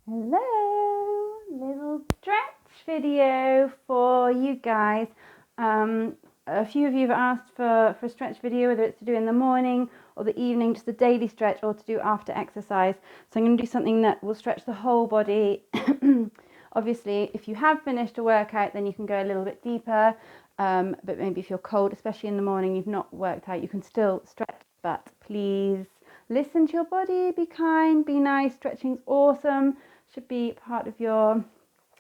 Hello, little stretch video for you guys. A few of you have asked for a stretch video, whether it's to do in the morning or the evening, just a daily stretch, or to do after exercise. So I'm going to do something that will stretch the whole body. Obviously, if you have finished a workout, then you can go a little bit deeper. But maybe if you're cold, especially in the morning, you've not worked out, you can still stretch. But please listen to your body, be kind, be nice. Stretching's awesome. Should be part of your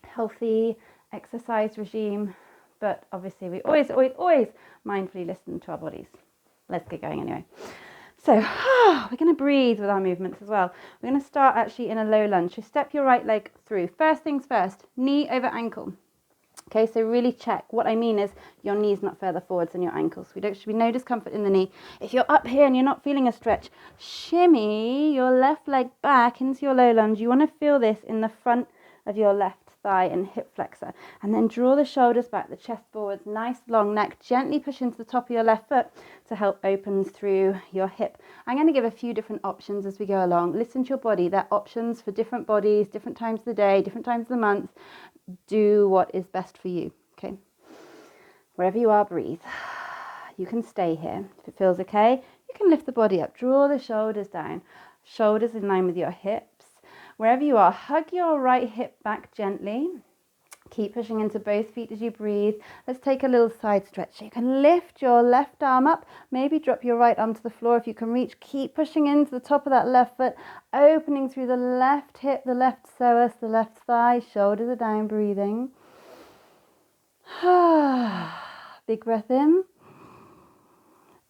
healthy exercise regime, but obviously we always mindfully listen to our bodies. Let's get going anyway. So we're going to breathe with our movements as well. We're going to start actually in a low lunge. So step your right leg through. First things first, knee over ankle. Okay, so really check. What I mean is your knee's not further forwards than your ankles. There should be no discomfort in the knee. If you're up here and you're not feeling a stretch, shimmy your left leg back into your low lunge. You want to feel this in the front of your left thigh and hip flexor. And then draw the shoulders back, the chest forwards, nice long neck. Gently push into the top of your left foot to help open through your hip. I'm going to give a few different options as we go along. Listen to your body. There are options for different bodies, different times of the day, different times of the month. Do what is best for you, okay? Wherever you are, breathe. You can stay here. If it feels okay, you can lift the body up. Draw the shoulders down. Shoulders in line with your hips. Wherever you are, hug your right hip back gently. Keep pushing into both feet as you breathe. Let's take a little side stretch. You can lift your left arm up. Maybe drop your right arm to the floor if you can reach. Keep pushing into the top of that left foot, opening through the left hip, the left psoas, the left thigh. Shoulders are down, breathing. Big breath in.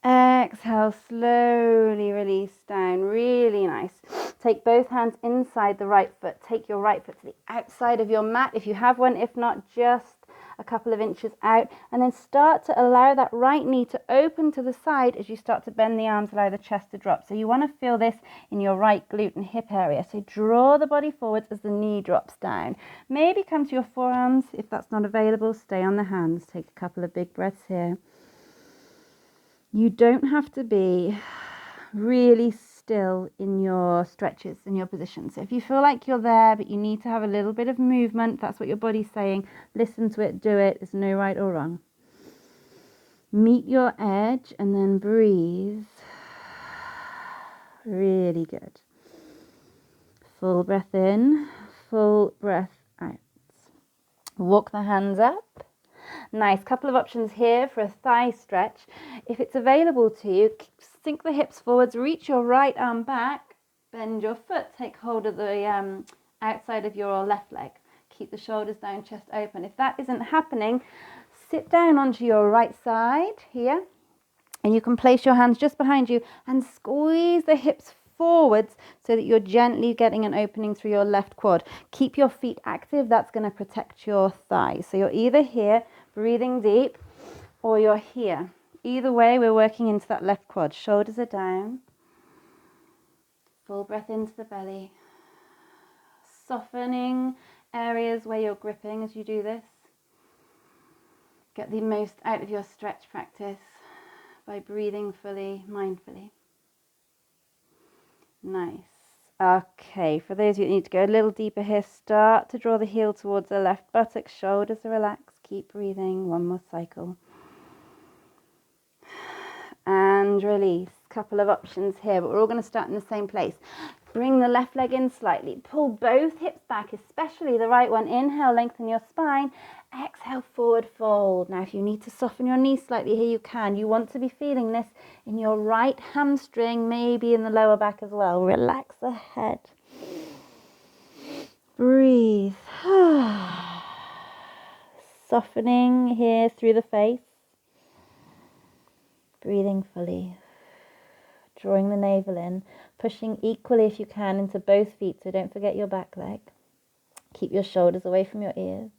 Exhale, slowly release down. Really nice. Take both hands inside the right foot. Take your right foot to the outside of your mat if you have one. If not, just a couple of inches out. And then start to allow that right knee to open to the side as you start to bend the arms, allow the chest to drop. So you want to feel this in your right glute and hip area. So draw the body forwards as the knee drops down. Maybe come to your forearms. If that's not available, stay on the hands. Take a couple of big breaths here. You don't have to be really still in your stretches, in your position. So if you feel like you're there, but you need to have a little bit of movement, that's what your body's saying, listen to it, do it. There's no right or wrong. Meet your edge and then breathe. Really good. Full breath in, full breath out. Walk the hands up. Nice. Couple of options here for a thigh stretch. If it's available to you, sink the hips forwards, reach your right arm back, bend your foot, take hold of the outside of your left leg. Keep the shoulders down, chest open. If that isn't happening, sit down onto your right side here, and you can place your hands just behind you and squeeze the hips forwards so that you're gently getting an opening through your left quad. Keep your feet active. That's going to protect your thighs. So you're either here, breathing deep, or you're here. Either way, we're working into that left quad. Shoulders are down. Full breath into the belly. Softening areas where you're gripping as you do this. Get the most out of your stretch practice by breathing fully, mindfully. Nice. Okay, for those of you that need to go a little deeper here, start to draw the heel towards the left buttock. Shoulders are relaxed. Keep breathing. One more cycle. And release. Couple of options here, but we're all going to start in the same place. Bring the left leg in slightly. Pull both hips back, especially the right one. Inhale, lengthen your spine. Exhale, forward fold. Now, if you need to soften your knees slightly here, you can. You want to be feeling this in your right hamstring, maybe in the lower back as well. Relax the head. Breathe. Softening here through the face. Breathing fully. Drawing the navel in, pushing equally if you can into both feet, so don't forget your back leg. Keep your shoulders away from your ears.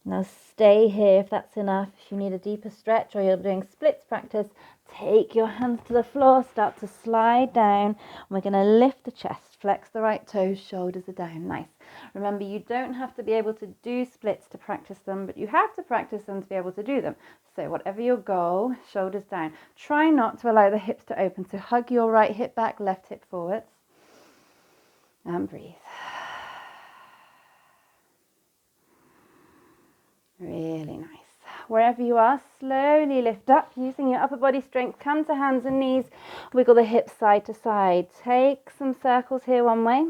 Now stay here if that's enough. If you need a deeper stretch or you're doing splits practice, take your hands to the floor, start to slide down. We're going to lift the chest, flex the right toes, shoulders are down. Nice. Remember, you don't have to be able to do splits to practice them, but you have to practice them to be able to do them. So whatever your goal, shoulders down. Try not to allow the hips to open. So hug your right hip back, left hip forwards. And breathe. Really nice. Wherever you are, slowly lift up using your upper body strength. Come to hands and knees. Wiggle the hips side to side. Take some circles here one way.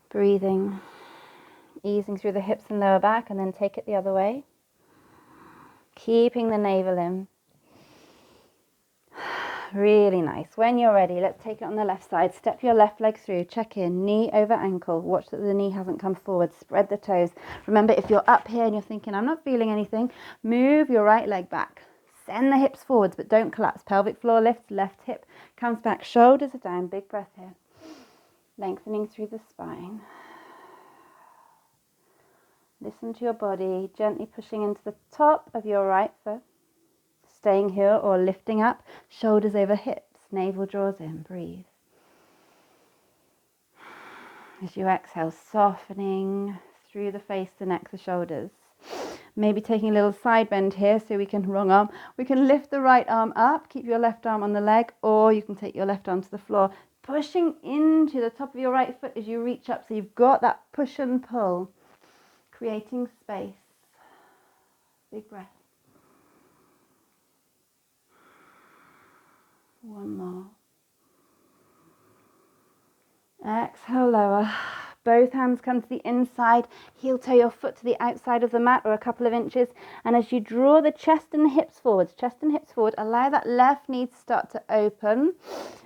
Breathing. Easing through the hips and lower back, and then take it the other way. Keeping the navel in. Really nice. When you're ready, let's take it on the left side. Step your left leg through. Check in. Knee over ankle. Watch that the knee hasn't come forward. Spread the toes. Remember, if you're up here and you're thinking, I'm not feeling anything, move your right leg back. Send the hips forwards, but don't collapse. Pelvic floor lifts. Left hip comes back. Shoulders are down. Big breath here. Lengthening through the spine. Listen to your body. Gently pushing into the top of your right foot. Staying here or lifting up, shoulders over hips, navel draws in, breathe. As you exhale, softening through the face, the neck, the shoulders. Maybe taking a little side bend here so we can wrong arm. We can lift the right arm up, keep your left arm on the leg, or you can take your left arm to the floor, pushing into the top of your right foot as you reach up, so you've got that push and pull, creating space. Big breath. One more. Exhale, lower. Both hands come to the inside. Heel toe your foot to the outside of the mat or a couple of inches. And as you draw the chest and hips forwards, allow that left knee to start to open.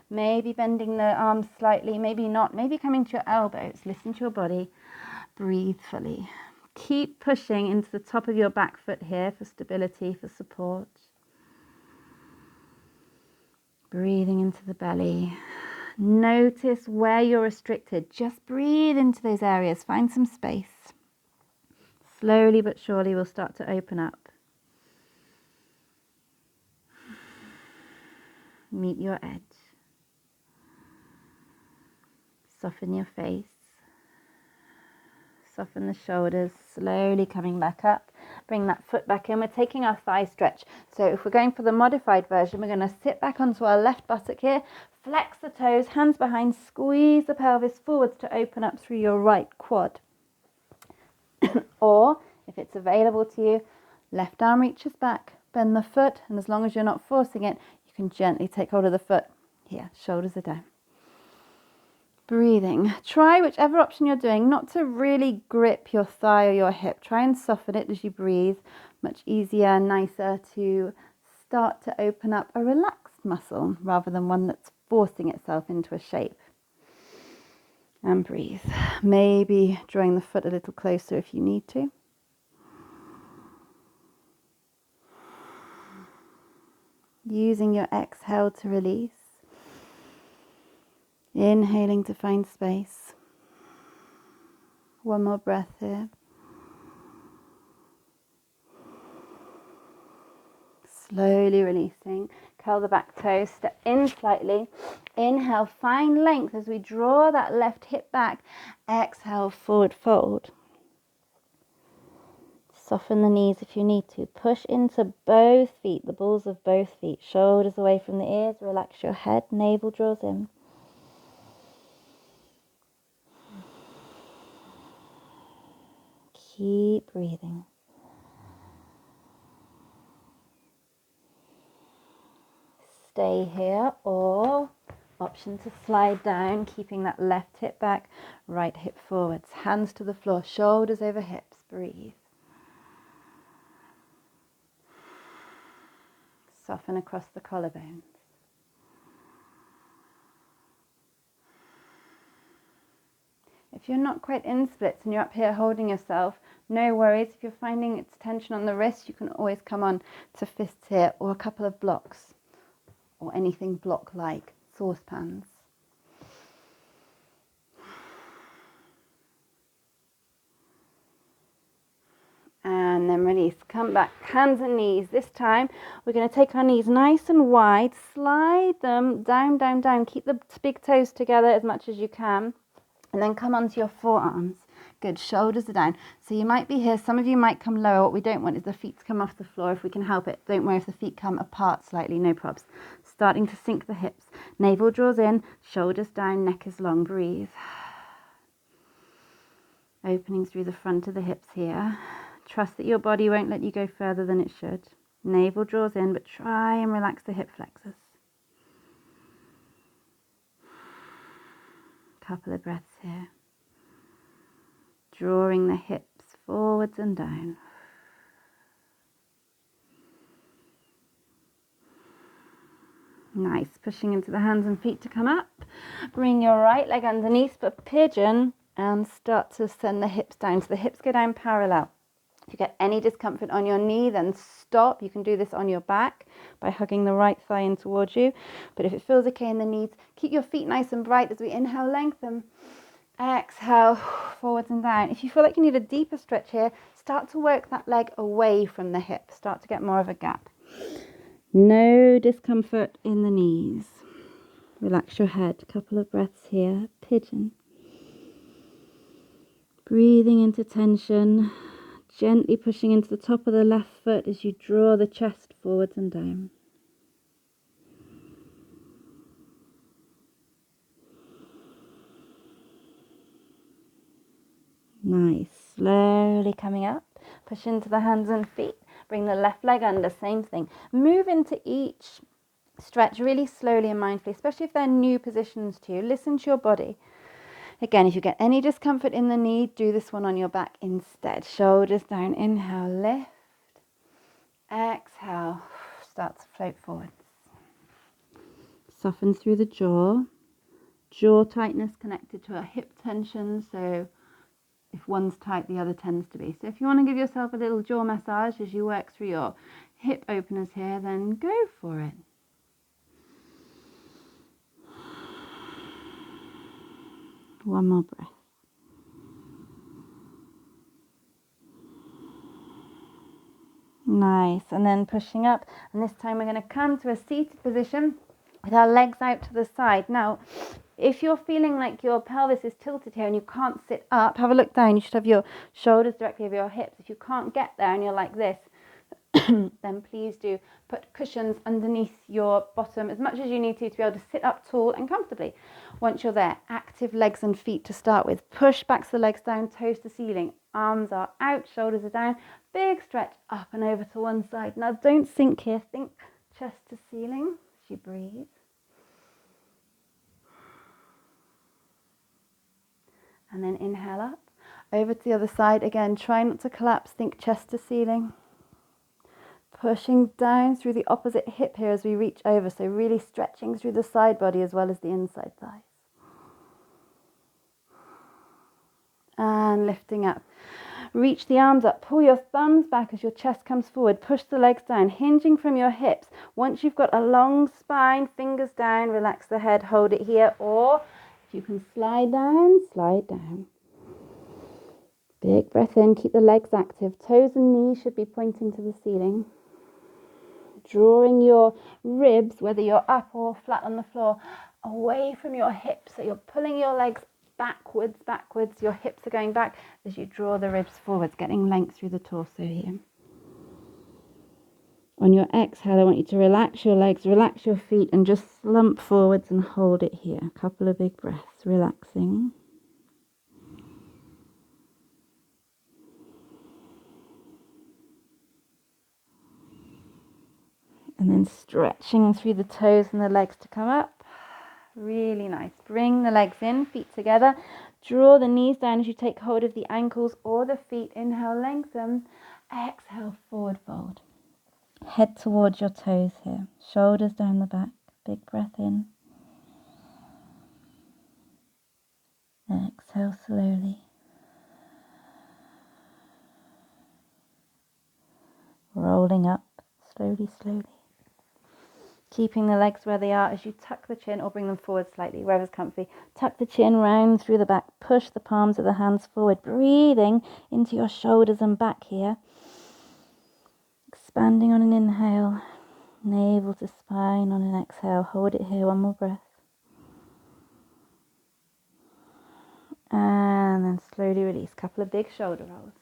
Maybe bending the arms slightly, maybe not. Maybe coming to your elbows. Listen to your body. Breathe fully. Keep pushing into the top of your back foot here for stability, for support. Breathing into the belly. Notice where you're restricted. Just breathe into those areas. Find some space. Slowly but surely we'll start to open up. Meet your edge. Soften your face. Soften the shoulders, slowly coming back up. Bring that foot back in. We're taking our thigh stretch. So if we're going for the modified version, we're going to sit back onto our left buttock here. Flex the toes, hands behind, squeeze the pelvis forwards to open up through your right quad. Or, if it's available to you, left arm reaches back, bend the foot, and as long as you're not forcing it, you can gently take hold of the foot. Here, shoulders are down. Breathing. Try whichever option you're doing not to really grip your thigh or your hip. Try and soften it as you breathe. Much easier, nicer to start to open up a relaxed muscle rather than one that's forcing itself into a shape. And breathe. Maybe drawing the foot a little closer if you need to. Using your exhale to release. Inhaling to find space. One more breath here. Slowly releasing. Curl the back toes, step in slightly. Inhale, find length as we draw that left hip back. Exhale, forward fold. Soften the knees if you need to. Push into both feet, the balls of both feet. Shoulders away from the ears. Relax your head. Navel draws in. Keep breathing. Stay here, or option to slide down, keeping that left hip back, right hip forwards. Hands to the floor, shoulders over hips. Breathe. Soften across the collarbones. If you're not quite in splits and you're up here holding yourself, no worries. If you're finding it's tension on the wrist, you can always come on to fists here or a couple of blocks or anything block-like, saucepans. And then release. Come back, hands and knees. This time we're going to take our knees nice and wide, slide them down, down, down. Keep the big toes together as much as you can. And then come onto your forearms. Good, shoulders are down. So you might be here, some of you might come lower. What we don't want is the feet to come off the floor if we can help it. Don't worry if the feet come apart slightly, no probs. starting to sink the hips. Navel draws in, shoulders down, neck is long. Breathe. Opening through the front of the hips here. Trust that your body won't let you go further than it should. Navel draws in, but try and relax the hip flexors. Couple of breaths here. Drawing the hips forwards and down. Nice. Pushing into the hands and feet to come up. Bring your right leg underneath, but pigeon, and start to send the hips down. So the hips go down parallel. If you get any discomfort on your knee, then stop. You can do this on your back by hugging the right thigh in towards you. But if it feels okay in the knees, keep your feet nice and bright as we inhale, lengthen. Exhale, forwards and down. If you feel like you need a deeper stretch here, start to work that leg away from the hip. Start to get more of a gap. No discomfort in the knees. Relax your head. Couple of breaths here. Pigeon. Breathing into tension. Gently pushing into the top of the left foot as you draw the chest forwards and down. Nice. Slowly coming up. Push into the hands and feet. Bring the left leg under. Same thing. Move into each stretch really slowly and mindfully, especially if they're new positions to you. Listen to your body. Again, if you get any discomfort in the knee, do this one on your back instead. Shoulders down. Inhale, lift. Exhale. Start to float forwards. Soften through the jaw. Jaw tightness connected to a hip tension. So if one's tight, the other tends to be. So if you want to give yourself a little jaw massage as you work through your hip openers here, then go for it. One more breath. Nice. And then pushing up. And this time we're going to come to a seated position with our legs out to the side. Now, if you're feeling like your pelvis is tilted here and you can't sit up, have a look down. You should have your shoulders directly over your hips. If you can't get there and you're like this, then please do put cushions underneath your bottom as much as you need to be able to sit up tall and comfortably. Once you're there, active legs and feet to start with. Push back the legs down, toes to ceiling. Arms are out, shoulders are down. Big stretch up and over to one side. Now don't sink here, think chest to ceiling as you breathe. And then inhale up, over to the other side. Again, try not to collapse, think chest to ceiling. Pushing down through the opposite hip here as we reach over. So really stretching through the side body as well as the inside thighs. And lifting up. Reach the arms up. Pull your thumbs back as your chest comes forward. Push the legs down, hinging from your hips. Once you've got a long spine, fingers down, relax the head, hold it here. Or if you can slide down, slide down. Big breath in, keep the legs active. Toes and knees should be pointing to the ceiling. Drawing your ribs, whether you're up or flat on the floor, away from your hips. So you're pulling your legs backwards. Your hips are going back as you draw the ribs forwards, getting length through the torso here. On your exhale, I want you to relax your legs, relax your feet, and just slump forwards and hold it here. A couple of big breaths, relaxing. And then stretching through the toes and the legs to come up. Really nice. Bring the legs in, feet together. Draw the knees down as you take hold of the ankles or the feet. Inhale, lengthen. Exhale, forward fold. Head towards your toes here. Shoulders down the back. Big breath in. Exhale slowly. Rolling up slowly. Keeping the legs where they are as you tuck the chin or bring them forward slightly, wherever's comfy. Tuck the chin round through the back. Push the palms of the hands forward. Breathing into your shoulders and back here. Expanding on an inhale. Navel to spine on an exhale. Hold it here. One more breath. And then slowly release. Couple of big shoulder rolls.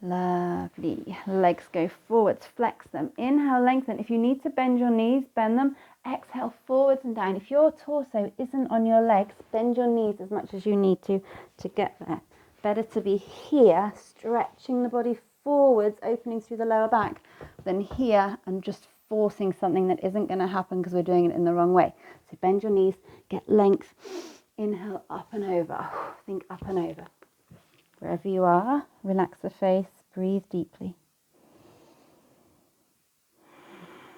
Lovely. Legs go forwards, flex them. Inhale, lengthen. If you need to bend your knees, bend them. Exhale, forwards and down. If your torso isn't on your legs, bend your knees as much as you need to get there. Better to be here, stretching the body forwards, opening through the lower back, than here and just forcing something that isn't going to happen because we're doing it in the wrong way. So bend your knees, get length. Inhale, up and over. Think up and over. Wherever you are, relax the face, breathe deeply.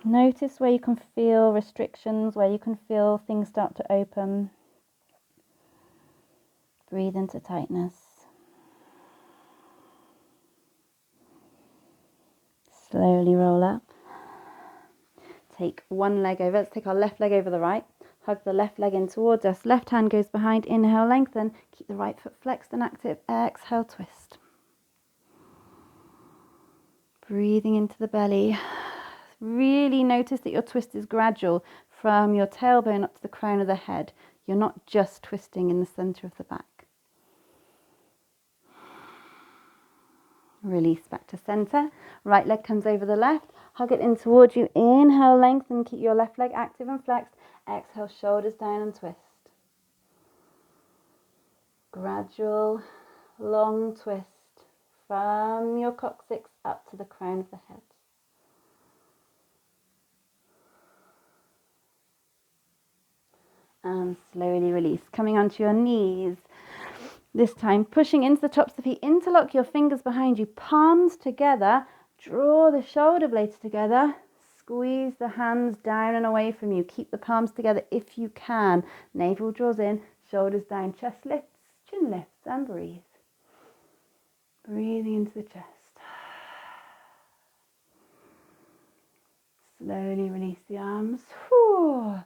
Notice where you can feel restrictions, where you can feel things start to open. Breathe into tightness. Slowly roll up. Take one leg over. Let's take our left leg over the right. Hug the left leg in towards us. Left hand goes behind. Inhale, lengthen. Keep the right foot flexed and active. Exhale, twist. Breathing into the belly. Really notice that your twist is gradual from your tailbone up to the crown of the head. You're not just twisting in the center of the back. Release back to center. Right leg comes over the left. Hug it in towards you. Inhale, lengthen. Keep your left leg active and flexed. Exhale, shoulders down and twist. Gradual, long twist from your coccyx up to the crown of the head. And slowly release. Coming onto your knees. This time, pushing into the tops of the feet. Interlock your fingers behind you. Palms together. Draw the shoulder blades together. Squeeze the hands down and away from you. Keep the palms together if you can. Navel draws in. Shoulders down. Chest lifts. Chin lifts. And breathe. Breathing into the chest. Slowly release the arms. Whew.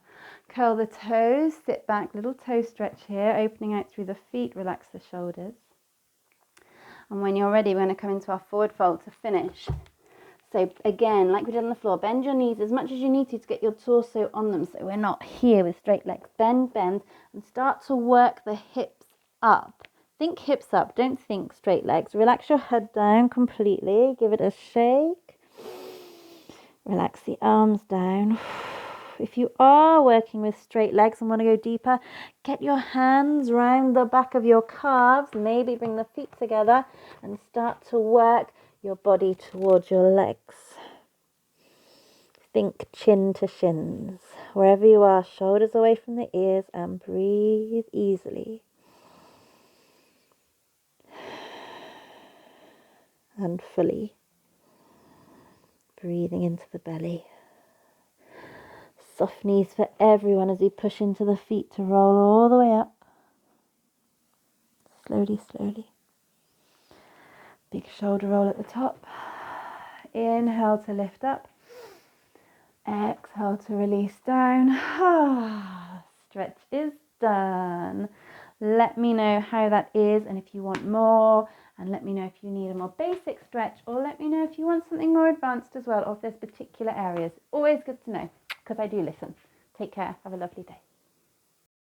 Curl the toes, sit back, little toe stretch here, opening out through the feet, relax the shoulders. And when you're ready, we're going to come into our forward fold to finish. So again, like we did on the floor, bend your knees as much as you need to get your torso on them so we're not here with straight legs. Bend, bend, and start to work the hips up. Think hips up, don't think straight legs. Relax your head down completely, give it a shake. Relax the arms down. If you are working with straight legs and want to go deeper, get your hands round the back of your calves, maybe bring the feet together and start to work your body towards your legs. Think chin to shins. Wherever you are, shoulders away from the ears and breathe easily. And fully. Breathing into the belly. Soft knees for everyone as we push into the feet to roll all the way up. Slowly, slowly. Big shoulder roll at the top. Inhale to lift up. Exhale to release down. Stretch is done. Let me know how that is and if you want more. And let me know if you need a more basic stretch, or let me know if you want something more advanced as well, or if there's particular areas. Always good to know, because I do listen. Take care. Have a lovely day.